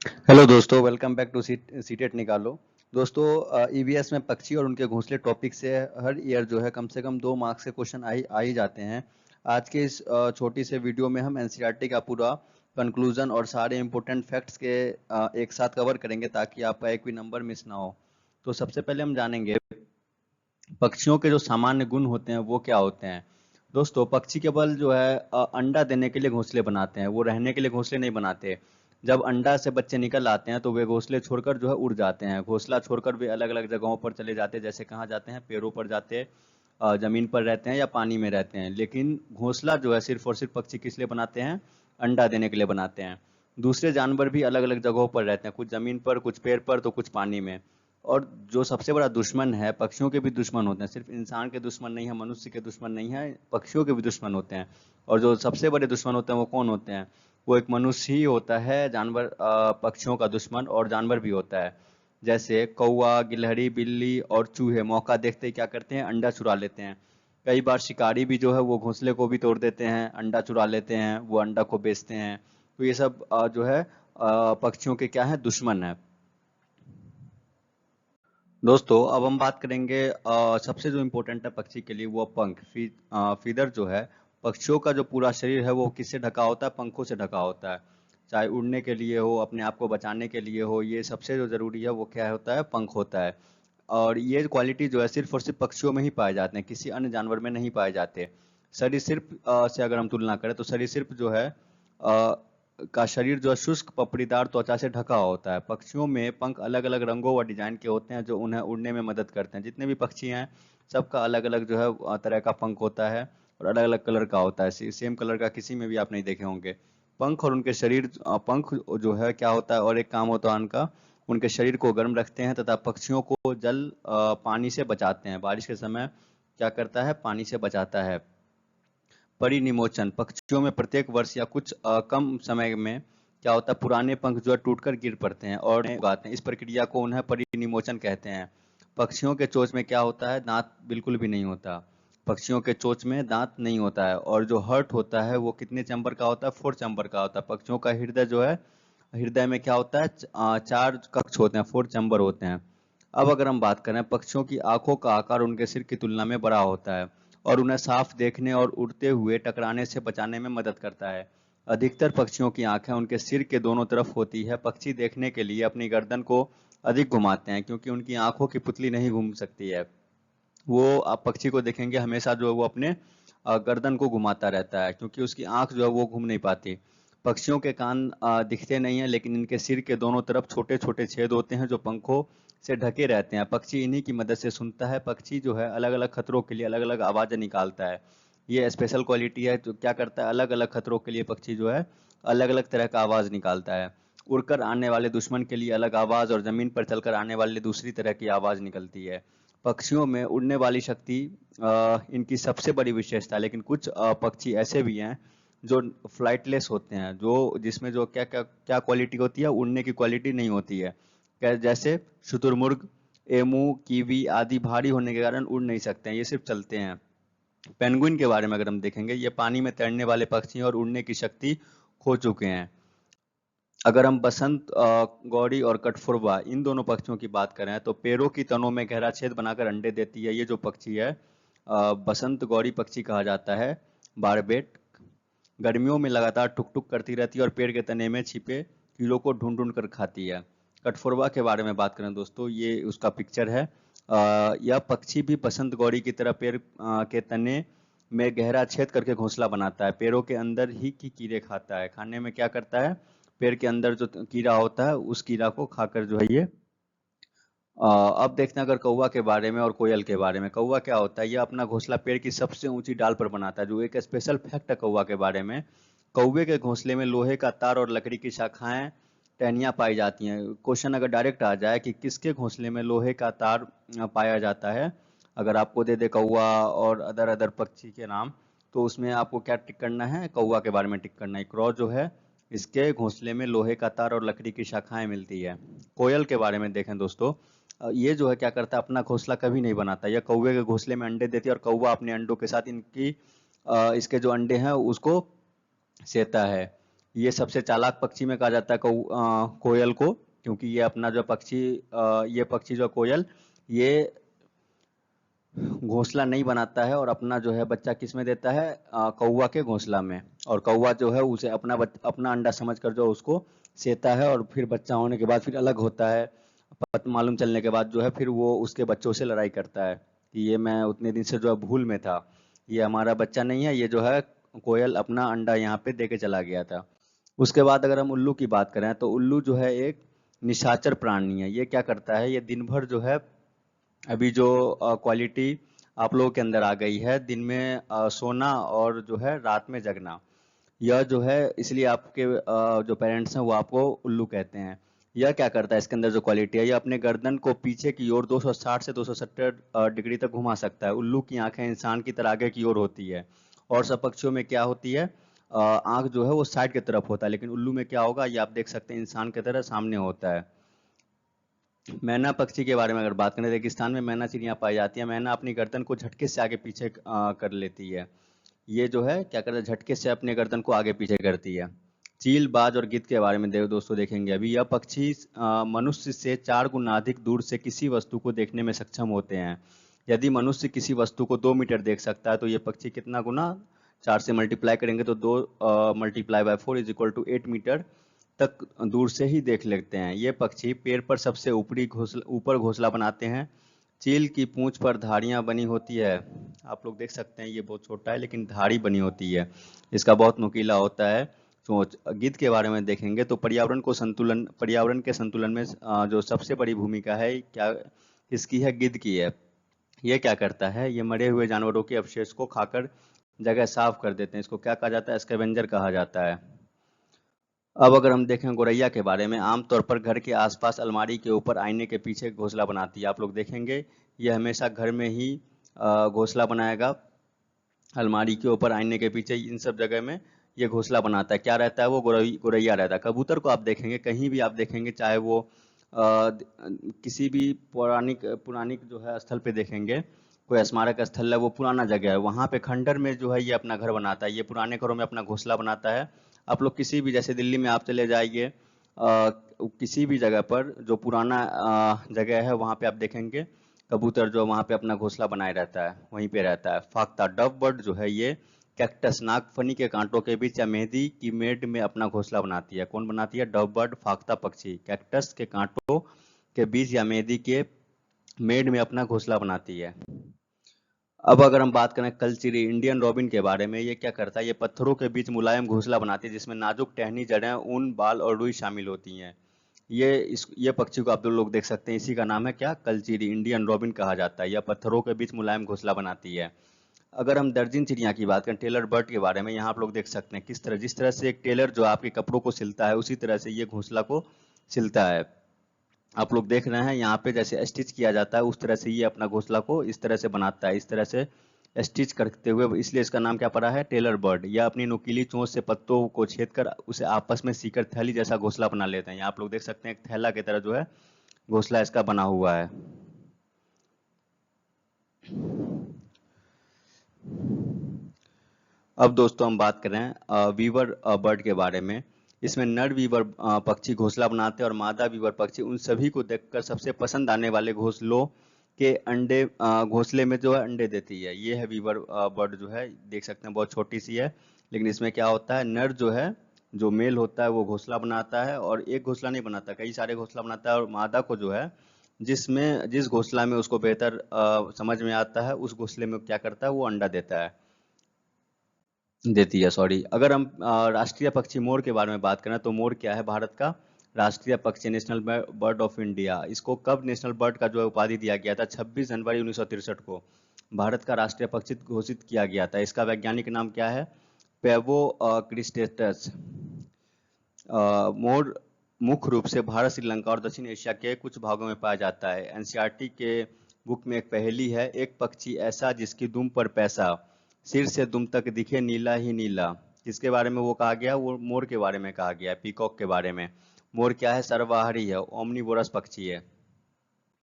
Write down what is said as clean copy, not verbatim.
Hello दोस्तों, welcome back to CTET निकालो। दोस्तों, ईवीएस में पक्षी और उनके घोंसले टॉपिक से हर ईयर जो है कम से कम 2 मार्क्स के क्वेश्चन आ ही जाते हैं। आज के इस छोटी से वीडियो में हम एनसीईआरटी का पूरा कंक्लूजन और सारे इंपॉर्टेंट फैक्ट्स के एक साथ कवर करेंगे ताकि आपका एक भी नंबर मिस ना हो। तो सबसे पहले हम जानेंगे पक्षियों के जो सामान्य गुण होते हैं वो क्या होते हैं। दोस्तों, पक्षी केवल जो है अंडा देने के लिए घोंसले बनाते हैं, वो रहने के लिए घोंसले नहीं बनाते। जब अंडा से बच्चे निकल आते हैं तो वे घोंसले छोड़कर जो है उड़ जाते हैं। घोंसला छोड़कर वे अलग अलग जगहों पर चले जाते हैं, जैसे कहाँ जाते हैं, पेड़ों पर जाते हैं, जमीन पर रहते हैं या पानी में रहते हैं। लेकिन घोंसला जो है सिर्फ और सिर्फ पक्षी किस लिए बनाते हैं? अंडा देने के लिए बनाते हैं। दूसरे जानवर भी अलग अलग जगहों पर रहते हैं, कुछ जमीन पर, कुछ पेड़ पर, तो कुछ पानी में। और जो सबसे बड़ा दुश्मन है, पक्षियों के भी दुश्मन होते हैं, सिर्फ इंसान के दुश्मन नहीं है, मनुष्य के दुश्मन नहीं है, पक्षियों के भी दुश्मन होते हैं। और जो सबसे बड़े दुश्मन होते हैं वो कौन होते हैं? वो एक मनुष्य ही होता है। जानवर पक्षियों का दुश्मन और जानवर भी होता है। जैसे कौवा, गिलहरी, बिल्ली और चूहे मौका देखते ही क्या करते हैं? अंडा चुरा लेते हैं। कई बार शिकारी भी जो है वो घोंसले को भी तोड़ देते हैं, अंडा चुरा लेते हैं, वो अंडा को बेचते हैं। तो ये सब जो है पक्षियों के क्या है? दुश्मन है। दोस्तों, अब हम बात करेंगे सबसे जो इम्पोर्टेंट है पक्षी के लिए, वो पंख। फीदर जो है, पक्षियों का जो पूरा शरीर है वो किससे ढका होता है? पंखों से ढका होता है। चाहे उड़ने के लिए हो, अपने आप को बचाने के लिए हो, ये सबसे जो जरूरी है वो क्या होता है? पंख होता है। और ये क्वालिटी जो है सिर्फ और सिर्फ पक्षियों में ही पाए जाते हैं, किसी अन्य जानवर में नहीं पाए जाते। सरीसृप से अगर हम तुलना करें तो सरीसृप जो है का शरीर जो है शुष्क पपड़ीदार त्वचा से ढका होता है। पक्षियों में पंख अलग अलग रंगों व डिजाइन के होते हैं जो उन्हें उड़ने में मदद करते हैं। जितने भी पक्षी हैं सबका अलग अलग जो है तरह का पंख होता है और अलग अलग कलर का होता है। सेम कलर का किसी में भी आप नहीं देखे होंगे। पंख और उनके शरीर, पंख जो है क्या होता है और एक काम होता है उनका, उनके शरीर को गर्म रखते हैं तथा पक्षियों को पानी से बचाते हैं। बारिश के समय क्या करता है? पानी से बचाता है। परिनिमोचन, पक्षियों में प्रत्येक वर्ष या कुछ कम समय में क्या होता है? पुराने पंख जो है टूटकर गिर पड़ते हैं और नए उगाते हैं। इस प्रक्रिया को उन्हें परिनिमोचन कहते हैं। पक्षियों के चोंच में क्या होता है? दांत बिल्कुल भी नहीं होता। पक्षियों के चोंच में दांत नहीं होता है। और जो हर्ट होता है वो कितने चैम्बर का होता है? 4 चैम्बर का होता है। पक्षियों का हृदय जो है, हृदय में क्या होता है? 4 कक्ष होते हैं, 4 चैम्बर होते हैं। अब अगर हम बात करें, पक्षियों की आंखों का आकार उनके सिर की तुलना में बड़ा होता है और उन्हें साफ देखने और उड़ते हुए टकराने से बचाने में मदद करता है। अधिकतर पक्षियों की आंखें उनके सिर के दोनों तरफ होती है। पक्षी देखने के लिए अपनी गर्दन को अधिक घुमाते हैं क्योंकि उनकी आंखों की पुतली नहीं घूम सकती है। वो, आप पक्षी को देखेंगे हमेशा जो है वो अपने गर्दन को घुमाता रहता है क्योंकि उसकी आंख जो है वो घूम नहीं पाती। पक्षियों के कान दिखते नहीं है, लेकिन इनके सिर के दोनों तरफ छोटे छोटे छेद होते हैं जो पंखों से ढके रहते हैं। पक्षी इन्हीं की मदद से सुनता है। पक्षी जो है अलग अलग खतरों के लिए अलग अलग आवाजें निकालता है। ये स्पेशल क्वालिटी है। जो क्या करता है, अलग अलग खतरों के लिए पक्षी जो है अलग अलग तरह का आवाज निकालता है। उड़कर आने वाले दुश्मन के लिए अलग आवाज और जमीन पर चलकर आने वाले दूसरी तरह की आवाज निकलती है। पक्षियों में उड़ने वाली शक्ति इनकी सबसे बड़ी विशेषता है। लेकिन कुछ पक्षी ऐसे भी हैं जो फ्लाइटलेस होते हैं, जो जिसमें जो क्या क्या क्या क्वालिटी होती है? उड़ने की क्वालिटी नहीं होती है। जैसे शुतुरमुर्ग, एमू, कीवी आदि भारी होने के कारण उड़ नहीं सकते हैं, ये सिर्फ चलते हैं। पेंगुइन के बारे में अगर हम देखेंगे, ये पानी में तैरने वाले पक्षी हैं और उड़ने की शक्ति खो चुके हैं। अगर हम बसंत गौरी और कठफोरवा, इन दोनों पक्षियों की बात करें तो पेड़ों की तनों में गहरा छेद बनाकर अंडे देती है। ये जो पक्षी है बसंत गौरी पक्षी कहा जाता है। बारबेट गर्मियों में लगातार टुक टुक करती रहती है और पेड़ के तने में छिपे कीड़ों को ढूंढ ढूंढ कर खाती है। कठफोरवा के बारे में बात करें दोस्तों, ये उसका पिक्चर है। यह पक्षी भी बसंत गौरी की तरह पेड़ के तने में गहरा छेद करके घोंसला बनाता है। पेड़ों के अंदर ही की कीड़े खाता है। खाने में क्या करता है? पेड़ के अंदर जो कीड़ा होता है उस कीड़ा को खाकर जो है ये अब देखते हैं अगर कौवा के बारे में और कोयल के बारे में। कौवा क्या होता है? ये अपना घोंसला पेड़ की सबसे ऊंची डाल पर बनाता है। जो एक स्पेशल फैक्ट है कौवा के बारे में, कौवे के घोंसले में लोहे का तार और लकड़ी की शाखाएं, टहनियां पाई जाती हैं। क्वेश्चन अगर डायरेक्ट आ जाए कि किसके घोंसले में लोहे का तार पाया जाता है, अगर आपको दे दे कौवा और अदर अदर पक्षी के नाम, तो उसमें आपको क्या टिक करना है? कौवा के बारे में टिक करना है। क्रॉ जो है, इसके घोंसले में लोहे का तार और लकड़ी की शाखाएं मिलती है। कोयल के बारे में देखें दोस्तों, ये जो है क्या करता है? अपना घोंसला कभी नहीं बनाता। यह कौवे के घोंसले में अंडे देती है और कौवा अपने अंडों के साथ इसके जो अंडे हैं उसको सेता है। ये सबसे चालाक पक्षी में कहा जाता है कोयल को, क्योंकि ये अपना जो पक्षी ये पक्षी जो कोयल, ये घोंसला नहीं बनाता है और अपना जो है बच्चा किस में देता है, कौवा के घोंसला में। और कौवा जो है उसे अपना अंडा समझकर जो उसको सेता है, और फिर बच्चा होने के बाद फिर अलग होता है। मालूम चलने के बाद जो है फिर वो उसके बच्चों से लड़ाई करता है कि ये मैं उतने दिन से जो है भूल में था, ये हमारा बच्चा नहीं है, ये जो है कोयल अपना अंडा यहाँ पे दे के चला गया था। उसके बाद अगर हम उल्लू की बात करें तो उल्लू जो है एक निशाचर प्राणी है। ये क्या करता है, ये दिन भर जो है, अभी जो क्वालिटी आप लोगों के अंदर आ गई है, दिन में सोना और जो है रात में जगना, यह जो है इसलिए आपके जो पेरेंट्स हैं वो आपको उल्लू कहते हैं। यह क्या करता है, इसके अंदर जो क्वालिटी है, यह अपने गर्दन को पीछे की ओर 260 से 270 डिग्री तक घुमा सकता है। उल्लू की आंखें इंसान की तरह आगे की ओर होती है, और सब पक्षियों में क्या होती है, आंख जो है वो साइड की तरफ होता है, लेकिन उल्लू में क्या होगा ये आप देख सकते हैं इंसान की तरह सामने होता है। मैना पक्षी के बारे में अगर बात करें, रेगिस्तान में मैना चिड़िया पाई जाती है। मैना अपनी गर्दन को झटके से आगे पीछे कर लेती है। ये जो है क्या करता है, झटके से अपने गर्दन को आगे पीछे करती है। चील, बाज और गिद्ध के बारे में दोस्तों देखेंगे अभी। यह पक्षी मनुष्य से 4 गुना अधिक दूर से किसी वस्तु को देखने में सक्षम होते हैं। यदि मनुष्य किसी वस्तु को 2 मीटर देख सकता है तो ये पक्षी कितना गुना, 4 से मल्टीप्लाई करेंगे तो 2 multiply by 4 is equal to 8 meter तक दूर से ही देख लेते हैं। ये पक्षी पेड़ पर सबसे ऊपर घोंसला बनाते हैं। चील की पूंछ पर धारियां बनी होती है। आप लोग देख सकते हैं ये बहुत छोटा है लेकिन धारी बनी होती है, इसका बहुत नुकीला होता है चोंच। गिद्ध के बारे में देखेंगे तो पर्यावरण के संतुलन में जो सबसे बड़ी भूमिका है क्या इसकी है, गिद्ध की है। ये क्या करता है, ये मरे हुए जानवरों के अवशेष को खाकर जगह साफ कर देते हैं। इसको क्या कहा जाता है, स्कैवेंजर कहा जाता है। अब अगर हम देखें गौरैया के बारे में, आमतौर पर घर के आसपास अलमारी के ऊपर आईने के पीछे घोंसला बनाती है। आप लोग देखेंगे ये हमेशा घर में ही घोंसला बनाएगा, अलमारी के ऊपर आईने के पीछे, इन सब जगह में ये घोंसला बनाता है। क्या रहता है, वो गौरैया रहता है। कबूतर को आप देखेंगे, कहीं भी आप देखेंगे, चाहे वो किसी भी पुरानिक जो है स्थल पे देखेंगे, कोई स्मारक स्थल है, वो पुराना जगह है, वहाँ पे खंडर में जो है ये अपना घर बनाता है। ये पुराने घरों में अपना घोंसला बनाता है। आप लोग किसी भी, जैसे दिल्ली में आप चले जाइए, किसी भी जगह पर जो पुराना जगह है वहाँ पे आप देखेंगे कबूतर जो वहाँ पे अपना घोंसला बनाए रहता है, वहीं पे रहता है। फाख्ता डव बर्ड जो है ये कैक्टस, नागफनी के कांटों के बीच या मेहंदी की मेड़ में अपना घोंसला बनाती है। कौन बनाती है, डव बर्ड, फाख्ता पक्षी कैक्टस के कांटों के बीच या मेहंदी के मेड़ में अपना घोंसला बनाती है। अब अगर हम बात करें कलचिरी, इंडियन रॉबिन के बारे में, ये क्या करता है, ये पत्थरों के बीच मुलायम घोंसला बनाती है जिसमें नाजुक टहनी, जड़ें, ऊन, बाल और रुई शामिल होती हैं। ये पक्षी को आप लोग देख सकते हैं, इसी का नाम है क्या, कलचिरी, इंडियन रॉबिन कहा जाता है। यह पत्थरों के बीच मुलायम घोंसला बनाती है। अगर हम दर्जन चिड़िया की बात करें, टेलर बर्ड के बारे में, यहाँ आप लोग देख सकते हैं किस तरह, जिस तरह से एक टेलर जो आपके कपड़ों को सिलता है उसी तरह से ये घोंसला को सिलता है। आप लोग देख रहे हैं यहाँ पे जैसे स्टिच किया जाता है उस तरह से ये अपना घोंसला को इस तरह से बनाता है, इस तरह से स्टिच करते हुए, इसलिए इसका नाम क्या पड़ा है, टेलर बर्ड। यह अपनी नुकीली चोंच से पत्तों को छेद कर उसे आपस में सीकर थैली जैसा घोंसला बना लेते हैं। यहाँ आप लोग देख सकते हैं एक थैला की तरह जो है घोंसला इसका बना हुआ है। अब दोस्तों हम बात करें वीवर बर्ड के बारे में। इसमें नर वीवर पक्षी घोंसला बनाते हैं और मादा वीवर पक्षी उन सभी को देखकर सबसे पसंद आने वाले घोंसलों के अंडे, घोंसले में जो है अंडे देती है। ये है वीवर बर्ड जो है, देख सकते हैं बहुत छोटी सी है, लेकिन इसमें क्या होता है, नर जो है, जो मेल होता है वो घोंसला बनाता है, और एक घोंसला नहीं बनाता, कई सारे घोंसला बनाता है। और मादा को जो है जिस घोंसला में उसको बेहतर समझ में आता है उस घोंसले में क्या करता है, वो अंडा देती है, सॉरी। अगर हम राष्ट्रीय पक्षी मोर के बारे में बात करें तो मोर क्या है, भारत का राष्ट्रीय पक्षी, नेशनल बर्ड ऑफ इंडिया। इसको कब नेशनल बर्ड का जो है उपाधि दिया गया था, 26 जनवरी 1963 को भारत का राष्ट्रीय पक्षी घोषित किया गया था। इसका वैज्ञानिक नाम क्या है, पेवो क्रिस्टेटस। मोर मुख्य रूप से भारत, श्रीलंका और दक्षिण एशिया के कुछ भागों में पाया जाता है। एनसीईआरटी के बुक में एक पहेली है, एक पक्षी ऐसा जिसकी दुम पर पैसा, सिर से दुम तक दिखे नीला ही नीला। किसके बारे में वो कहा गया, वो मोर के बारे में कहा गया है, पीकॉक के बारे में। मोर क्या है, सर्वआहारी है, ओमनीवोरस पक्षी है।